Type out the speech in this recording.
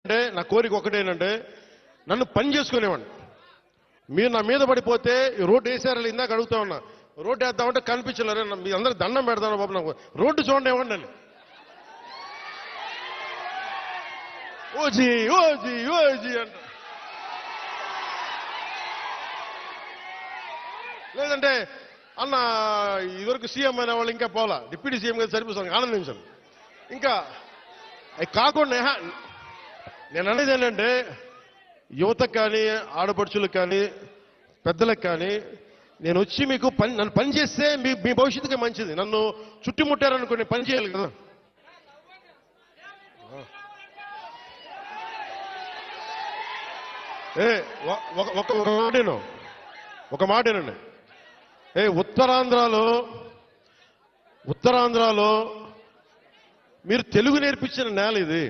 అంటే నా కోరిక ఒకటేనంటే నన్ను పని చేసుకునేవాడిని. మీరు నా మీద పడిపోతే రోడ్డు వేసారని ఇందాక అడుగుతా ఉన్నా, రోడ్డు వేద్దామంటే కనిపించలేరు. మీ అందరూ దండం పెడతాను బాబు, నాకు రోడ్డు చూడండి ఇవ్వండి అని. ఓజీ ఓజీ ఓజీ అంట. లేదంటే అన్న ఇదివరకు సీఎం అయిన వాళ్ళు ఇంకా పోలా, డిప్యూటీ సీఎం గారు సరిపోతాను ఆనందించాను. ఇంకా అవి కాకుండా నేను అనేది ఏంటంటే యువతకు కానీ ఆడపడుచులకు కానీ పెద్దలకు కానీ నేను వచ్చి మీకు నన్ను పని చేస్తే మీ భవిష్యత్తుకి మంచిది. నన్ను చుట్టుముట్టారనుకుని పని చేయాలి కదా. ఒక మాటేనండి. ఉత్తరాంధ్రలో మీరు తెలుగు నేర్పించిన నేల ఇది.